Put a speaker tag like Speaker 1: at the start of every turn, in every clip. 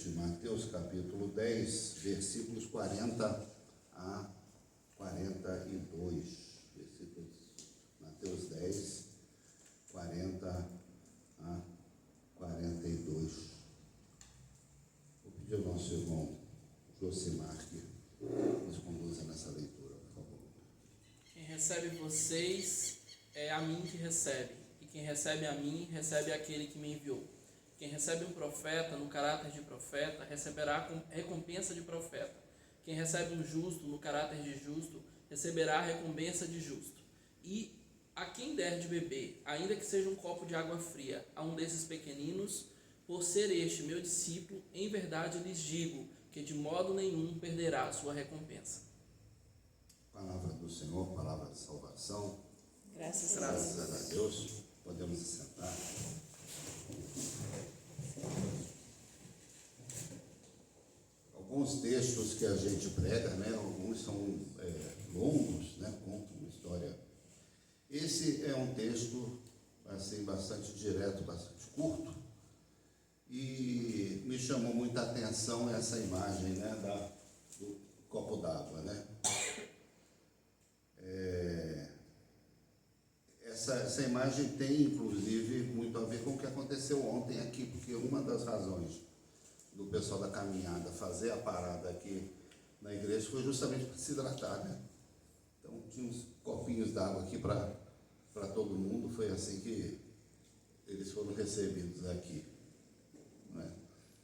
Speaker 1: de Mateus capítulo 10, versículos 40 a 42. Versículos Mateus 10, 40 a 42. Vou pedir ao nosso irmão Josimar que nos conduza nessa leitura, por favor.
Speaker 2: Quem recebe vocês é a mim que recebe, e quem recebe a mim, recebe aquele que me enviou. Quem recebe um profeta no caráter de profeta, receberá recompensa de profeta. Quem recebe um justo no caráter de justo, receberá recompensa de justo. E a quem der de beber, ainda que seja um copo de água fria, a um desses pequeninos, por ser este meu discípulo, em verdade lhes digo que de modo nenhum perderá a sua recompensa.
Speaker 1: Palavra do Senhor, palavra de salvação.
Speaker 3: Graças
Speaker 1: a Deus. Podemos sentar. Alguns textos que a gente prega, né? Alguns são longos, né? Contam uma história. Esse é um texto assim, bastante direto, bastante curto, e me chamou muita atenção essa imagem, né? Do copo d'água, né? Essa imagem tem, inclusive, muito a ver com o que aconteceu ontem aqui, porque uma das razões do pessoal da caminhada fazer a parada aqui na igreja foi justamente para se hidratar, né? Então, tinha uns copinhos d'água aqui para todo mundo, foi assim que eles foram recebidos aqui, né?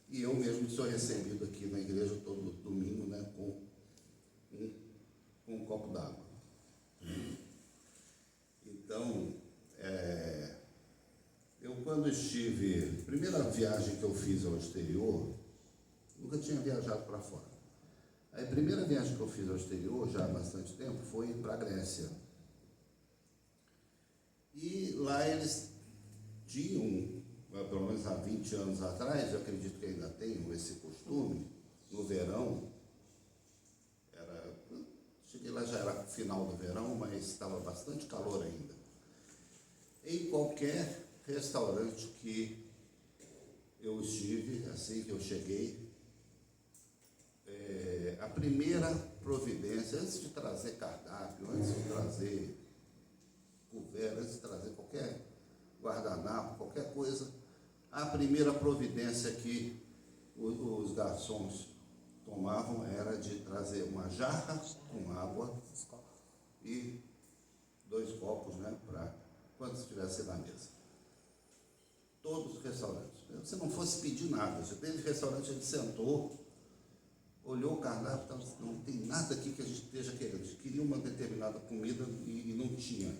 Speaker 1: E eu mesmo sou recebido aqui na igreja todo domingo, né, com um copo d'água. Então, eu quando estive, primeira viagem que eu fiz ao exterior, nunca tinha viajado para fora. A primeira viagem que eu fiz ao exterior, já há bastante tempo, foi para a Grécia. E lá eles tinham, pelo menos há 20 anos atrás, eu acredito que ainda tenham esse costume, no verão, cheguei lá, já era final do verão, mas estava bastante calor ainda. Em qualquer restaurante que eu estive, assim que eu cheguei, a primeira providência, antes de trazer cardápio, antes de trazer couvert, antes de trazer qualquer guardanapo, qualquer coisa, a primeira providência que os garçons tomavam era de trazer uma jarra com água e 2 copos, né, para quando estivesse na mesa. Todos os restaurantes. Se não fosse pedir nada, se teve restaurante, a gente sentou, olhou o cardápio, não tem nada aqui que a gente esteja querendo. A gente queria uma determinada comida e não tinha,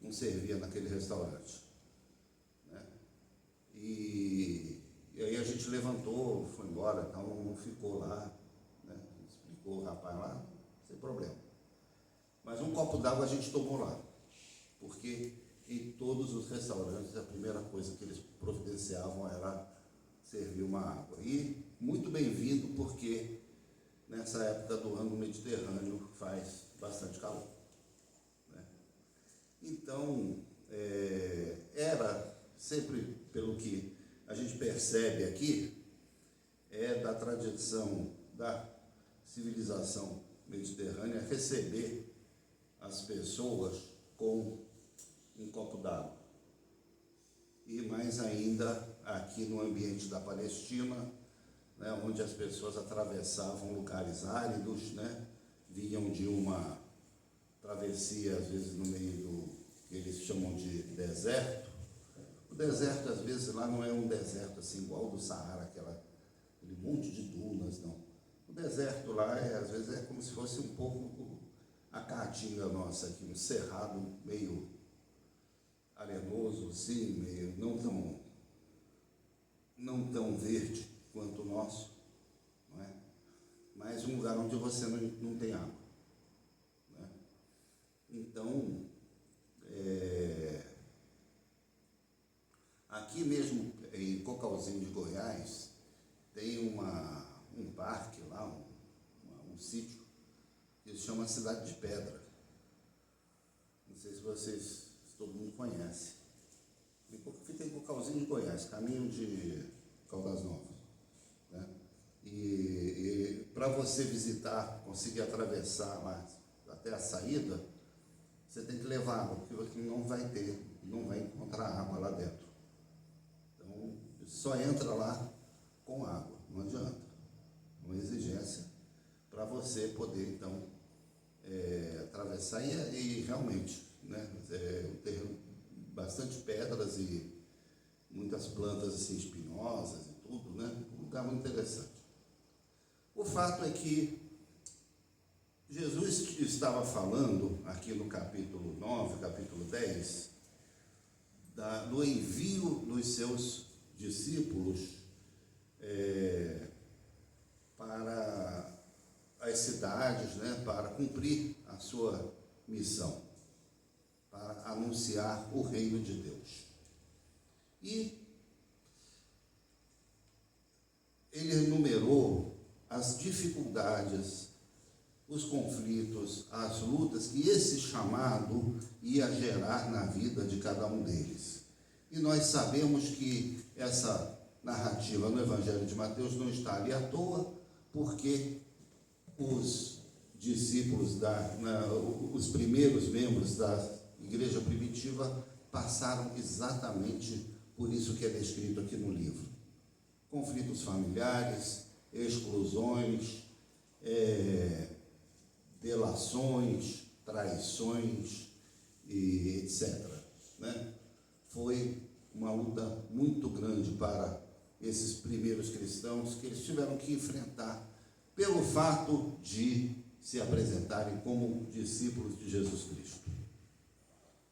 Speaker 1: não servia naquele restaurante, né? E aí a gente levantou, foi embora, então não ficou lá, né? Explicou o rapaz lá, sem problema. Mas um copo d'água a gente tomou lá, porque em todos os restaurantes a primeira coisa que eles providenciavam era servir uma água. E muito bem-vindo, porque nessa época do ano o Mediterrâneo faz bastante calor, né? Então, era sempre, pelo que a gente percebe aqui, da tradição da civilização mediterrânea receber as pessoas com um copo d'água. E mais ainda aqui no ambiente da Palestina, né, onde as pessoas atravessavam lugares áridos, né, vinham de uma travessia, às vezes no meio do que eles chamam de deserto. O deserto, às vezes, lá não é um deserto assim igual do Saara, aquele monte de dunas, não. O deserto lá, às vezes, é como se fosse um pouco a caatinga nossa aqui, um cerrado meio arenoso, assim, meio não tão verde quanto o nosso, não é? Mas um lugar onde você não tem água, né? Então, aqui mesmo em Cocalzinho de Goiás, tem um parque lá, um sítio, que se chama Cidade de Pedra. Não sei se todo mundo conhece. Fica em Cocalzinho de Goiás, caminho de Caldas Novas, né? para você visitar, conseguir atravessar lá até a saída, você tem que levar água, porque aqui não vai ter, não vai encontrar água lá dentro. Então, só entra lá com água, não adianta. Uma exigência para você poder, então, atravessar. E realmente, né, um terreno bastante pedras e muitas plantas assim, espinosas e tudo, né? Um lugar muito interessante. O fato é que Jesus estava falando aqui no capítulo 9, capítulo 10, do envio dos seus discípulos para as cidades, né, para cumprir a sua missão, para anunciar o reino de Deus. E ele enumerou as dificuldades, os conflitos, as lutas que esse chamado ia gerar na vida de cada um deles. E nós sabemos que essa narrativa no Evangelho de Mateus não está ali à toa, porque os discípulos, os primeiros membros da igreja primitiva passaram exatamente por isso que é descrito aqui no livro. Conflitos familiares, exclusões, delações, traições e etc. Né? Foi uma luta muito grande para esses primeiros cristãos que eles tiveram que enfrentar pelo fato de se apresentarem como discípulos de Jesus Cristo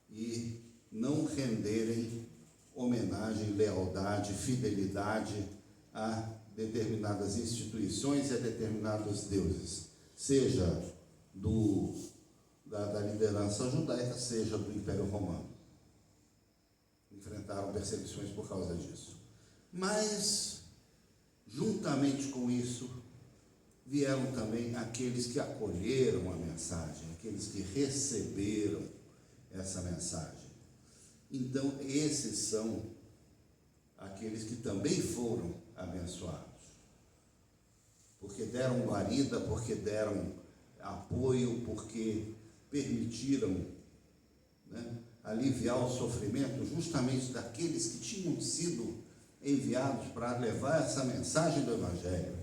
Speaker 1: e não renderem homenagem, lealdade, fidelidade a determinadas instituições e a determinados deuses, seja da liderança judaica, seja do Império Romano. Enfrentaram perseguições por causa disso. Mas, juntamente com isso, vieram também aqueles que acolheram a mensagem, aqueles que receberam essa mensagem. Então, esses são aqueles que também foram abençoados, porque deram guarida, porque deram apoio, porque permitiram, né, aliviar o sofrimento justamente daqueles que tinham sido enviados para levar essa mensagem do Evangelho.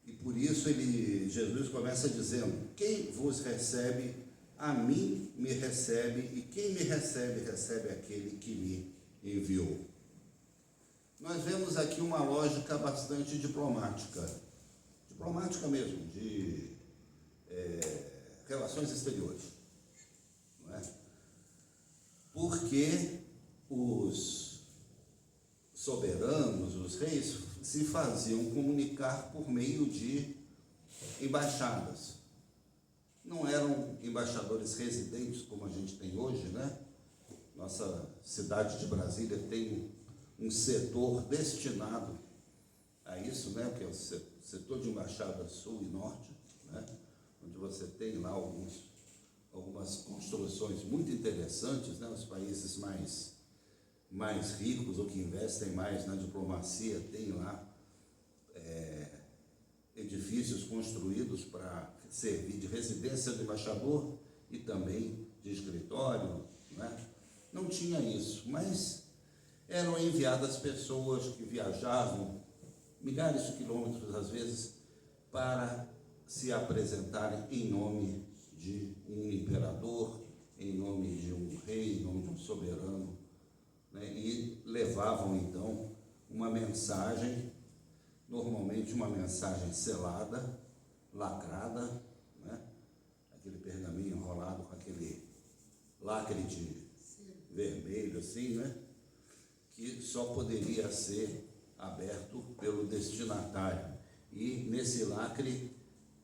Speaker 1: E por isso Jesus começa dizendo: quem vos recebe, a mim me recebe, e quem me recebe, recebe aquele que me enviou. Nós vemos aqui uma lógica bastante diplomática mesmo, de relações exteriores, não é? Porque os soberanos, os reis, se faziam comunicar por meio de embaixadas. Não eram embaixadores residentes como a gente tem hoje, né? Nossa cidade de Brasília tem um setor destinado a isso, né? Que é o setor de embaixada sul e norte, né? Onde você tem lá algumas construções muito interessantes, né? Os países mais ricos ou que investem mais na diplomacia têm lá edifícios construídos para servir de residência do embaixador e também de escritório, né? Não tinha isso, mas eram enviadas pessoas que viajavam milhares de quilômetros, às vezes, para se apresentarem em nome de um imperador, em nome de um rei, em nome de um soberano, né? E levavam, então, uma mensagem, normalmente uma mensagem selada, lacrada, né? Aquele pergaminho enrolado com aquele lacre de vermelho, assim, né? Que só poderia ser aberto pelo destinatário. E nesse lacre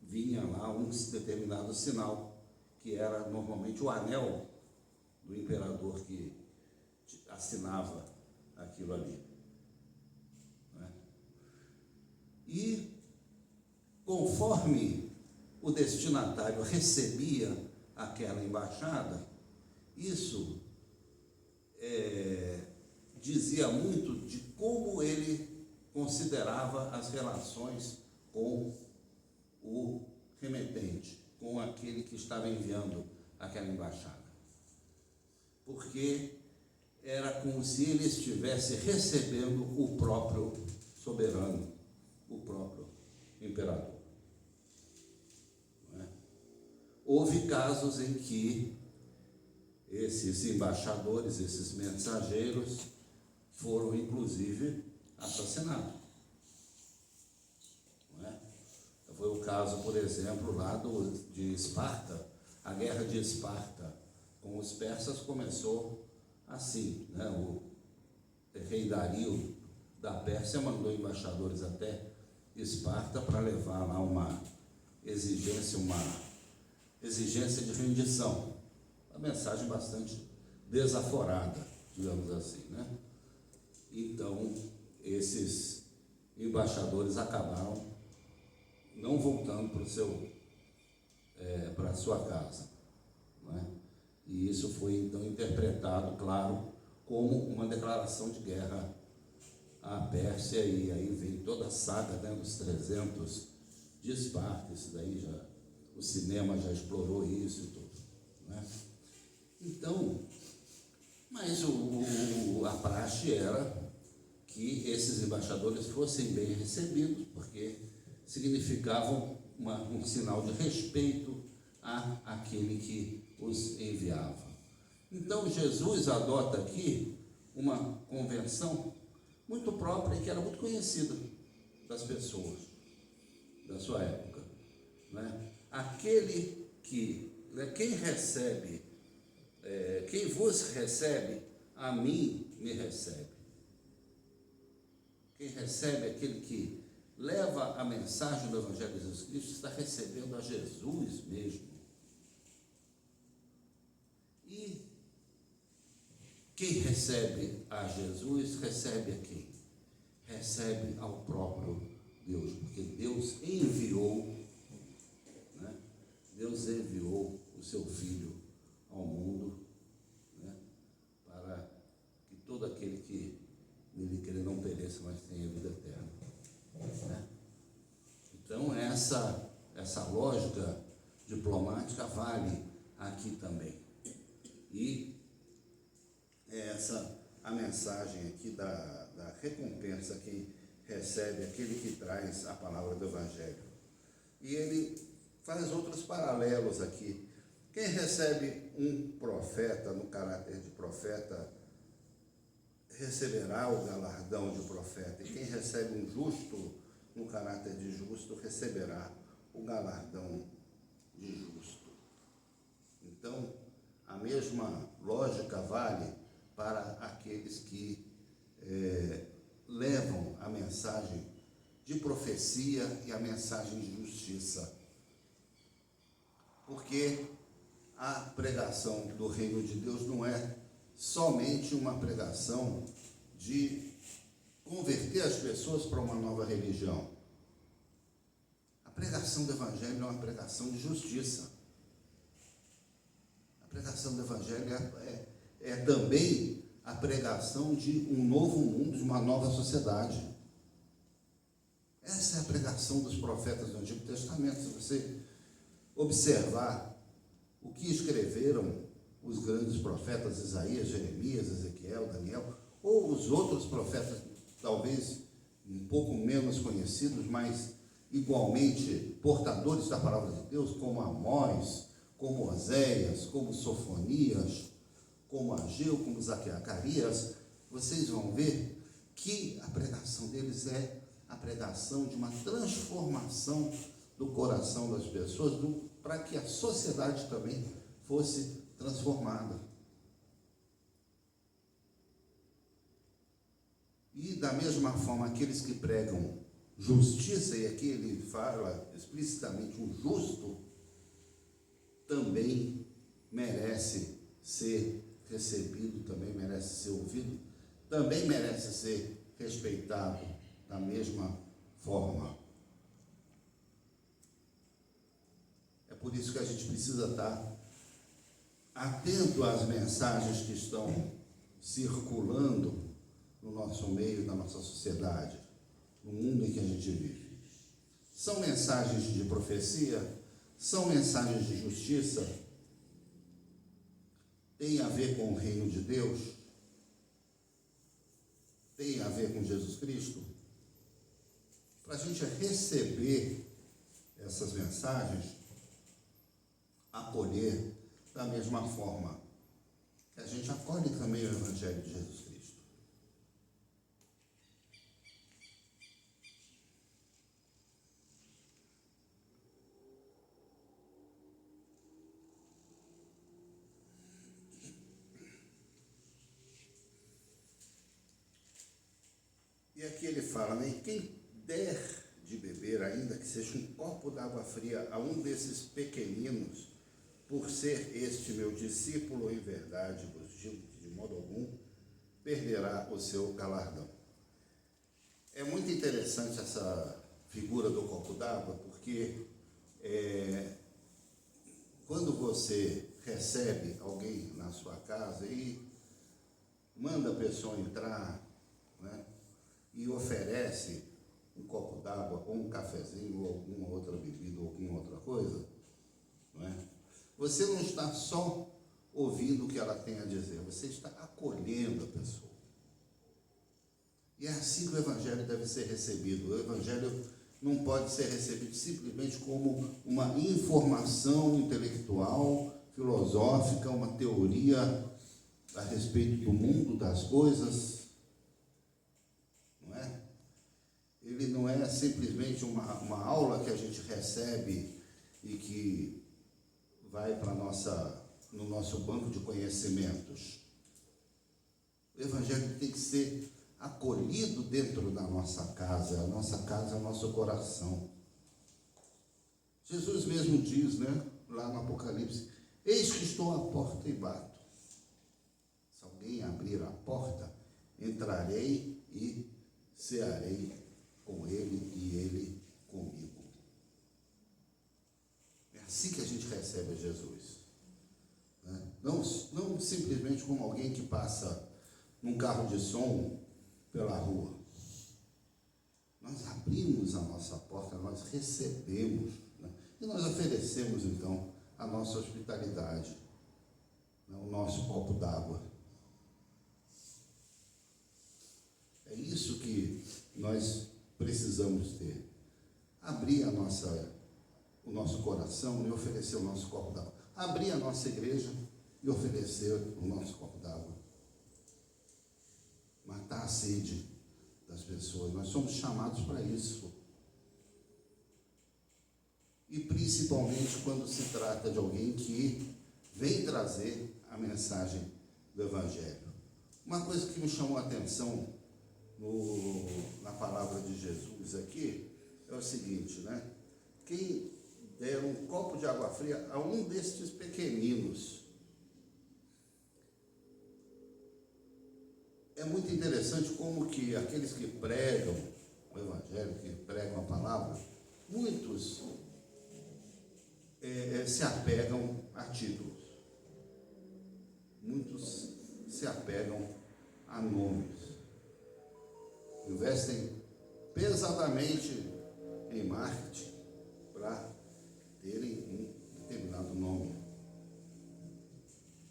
Speaker 1: vinha lá um determinado sinal, que era normalmente o anel do imperador que assinava aquilo ali, né? E conforme o destinatário recebia aquela embaixada, isso dizia muito de como ele considerava as relações com o remetente, com aquele que estava enviando aquela embaixada. Porque era como se ele estivesse recebendo o próprio soberano, o próprio imperador. Não é? Houve casos em que esses embaixadores, esses mensageiros, foram inclusive assassinados. Não é? Foi o caso, por exemplo, lá de Esparta. A guerra de Esparta com os persas começou assim, né? O rei Dario da Pérsia mandou embaixadores até Esparta para levar lá uma exigência de rendição. Uma mensagem bastante desaforada, digamos assim, né? Então, esses embaixadores acabaram não voltando para a sua casa, não é? E isso foi então interpretado, claro, como uma declaração de guerra à Pérsia, e aí vem toda a saga, né, dos 300 de Esparta. Isso daí o cinema já explorou isso e tudo, né? Então, mas a praxe era que esses embaixadores fossem bem recebidos, porque significavam um sinal de respeito àquele que os enviava. Então, Jesus adota aqui uma convenção muito própria e que era muito conhecida das pessoas da sua época, né? Aquele que, quem recebe, quem vos recebe, a mim me recebe. Quem recebe, aquele que leva a mensagem do Evangelho de Jesus Cristo, está recebendo a Jesus mesmo. E quem recebe a Jesus, recebe a quem? Recebe ao próprio Deus, porque Deus enviou, né? Deus enviou o seu Filho ao mundo, né? Para que todo aquele que nele crer não pereça, mas tenha vida eterna, né? Então essa lógica diplomática vale aqui também. E a mensagem aqui da recompensa que recebe aquele que traz a palavra do Evangelho. E ele faz outros paralelos aqui. Quem recebe um profeta no caráter de profeta receberá o galardão de profeta, e quem recebe um justo no caráter de justo receberá o galardão de justo. Então, a mesma lógica vale para aqueles que levam a mensagem de profecia e a mensagem de justiça. Porque a pregação do reino de Deus não é somente uma pregação de converter as pessoas para uma nova religião. A pregação do Evangelho é uma pregação de justiça. A pregação do Evangelho é também a pregação de um novo mundo, de uma nova sociedade. Essa é a pregação dos profetas do Antigo Testamento. Se você observar o que escreveram os grandes profetas Isaías, Jeremias, Ezequiel, Daniel, ou os outros profetas, talvez um pouco menos conhecidos, mas igualmente portadores da palavra de Deus, como Amós, como Oséias, como Sofonias, como Ageu, como Zacarias, vocês vão ver que a pregação deles é a pregação de uma transformação do coração das pessoas, para que a sociedade também fosse transformada. E da mesma forma, aqueles que pregam justiça, e aqui ele fala explicitamente o justo, também merece ser recebido, também merece ser ouvido, também merece ser respeitado da mesma forma. É por isso que a gente precisa estar atento às mensagens que estão circulando no nosso meio, na nossa sociedade, no mundo em que a gente vive. São mensagens de profecia? São mensagens de justiça? Tem a ver com o reino de Deus? Tem a ver com Jesus Cristo? Para a gente receber essas mensagens, acolher da mesma forma que a gente acolhe também o Evangelho de Jesus Cristo. E aqui ele fala, né? Quem der de beber, ainda que seja um copo d'água fria, a um desses pequeninos, por ser este meu discípulo, em verdade vos digo que de modo algum perderá o seu galardão. É muito interessante essa figura do copo d'água, porque quando você recebe alguém na sua casa e manda a pessoa entrar, né, e oferece um copo d'água, ou um cafezinho, ou alguma outra bebida, ou alguma outra coisa, não é? Você não está só ouvindo o que ela tem a dizer, você está acolhendo a pessoa. E é assim que o Evangelho deve ser recebido. O Evangelho não pode ser recebido simplesmente como uma informação intelectual, filosófica, uma teoria a respeito do mundo, das coisas. Não é? Ele não é simplesmente uma aula que a gente recebe e que vai para no nosso banco de conhecimentos. O Evangelho tem que ser acolhido dentro da nossa casa. A nossa casa é o nosso coração. Jesus mesmo diz, né, lá no Apocalipse, eis que estou à porta e bato. Se alguém abrir a porta, entrarei e cearei com ele e ele comigo. É assim que a gente recebe a Jesus. Né? Não simplesmente como alguém que passa num carro de som pela rua. Nós abrimos a nossa porta, nós recebemos, né? E nós oferecemos então a nossa hospitalidade, né? O nosso copo d'água. É isso que nós precisamos ter. Abrir o nosso coração e oferecer o nosso copo d'água. Abrir a nossa igreja e oferecer o nosso copo d'água. Matar a sede das pessoas. Nós somos chamados para isso. E principalmente quando se trata de alguém que vem trazer a mensagem do Evangelho. Uma coisa que me chamou a atenção na palavra de Jesus aqui é o seguinte, né? Quem der um copo de água fria a um destes pequeninos. É muito interessante como que aqueles que pregam o Evangelho, que pregam a palavra, muitos se apegam a títulos. Muitos se apegam a nomes. Investem pesadamente em marketing para terem um determinado nome.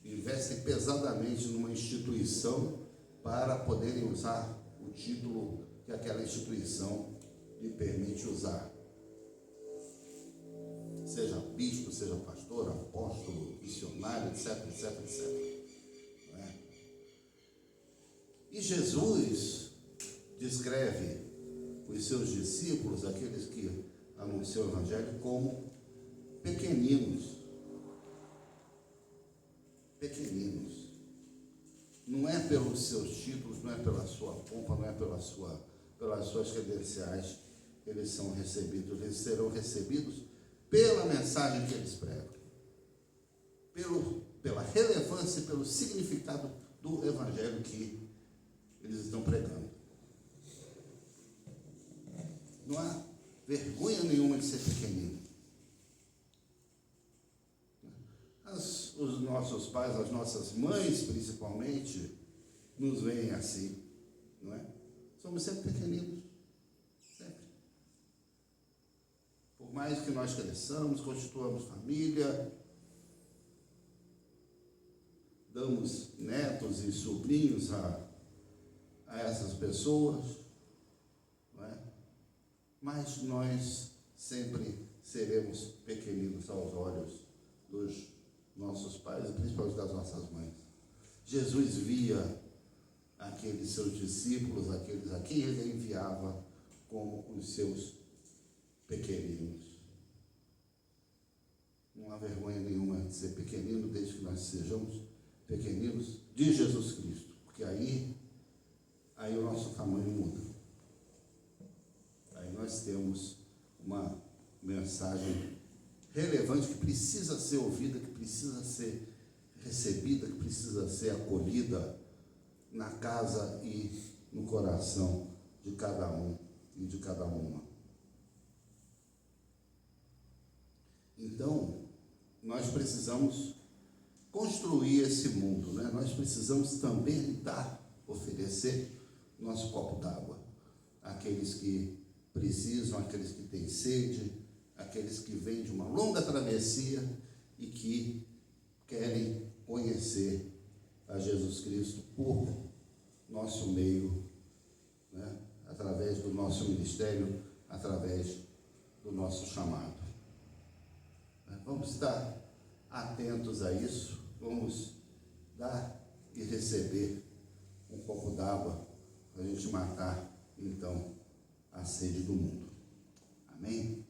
Speaker 1: Investem pesadamente numa instituição para poderem usar o título que aquela instituição lhe permite usar. Seja bispo, seja pastor, apóstolo, missionário, etc, etc, etc. Não é? E Jesus descreve os seus discípulos, aqueles que anunciam o Evangelho, como pequeninos. Pequeninos. Não é pelos seus títulos, não é pela sua pompa, não é pelas suas credenciais que eles são recebidos. Eles serão recebidos pela mensagem que eles pregam, pela relevância e pelo significado do Evangelho que eles estão pregando. Não há vergonha nenhuma de ser pequenino. Os nossos pais, as nossas mães principalmente, nos veem assim, não é? Somos sempre pequeninos, sempre. mais que nós cresçamos, constituamos família, damos netos e sobrinhos a essas pessoas, não é? Mas nós sempre seremos pequeninos aos olhos dos nossos pais e principalmente das nossas mães. Jesus via aqueles seus discípulos, aqueles a quem ele enviava, como os seus pequeninos. Não há vergonha nenhuma de ser pequenino, desde que nós sejamos pequeninos de Jesus Cristo, porque aí o nosso tamanho muda. Aí nós temos uma mensagem relevante que precisa ser ouvida, que precisa ser recebida, que precisa ser acolhida na casa e no coração de cada um e de cada uma. Então, nós precisamos construir esse mundo, né? Nós precisamos também oferecer nosso copo d'água àqueles que precisam, àqueles que têm sede, àqueles que vêm de uma longa travessia e que querem conhecer a Jesus Cristo por nosso meio, né? Através do nosso ministério, através do nosso chamado. Vamos estar atentos a isso, vamos dar e receber um copo d'água para a gente matar, então, a sede do mundo. Amém?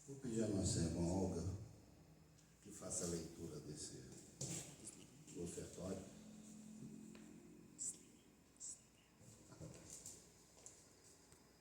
Speaker 1: Vou pedir à nossa irmã Olga que faça a leitura desse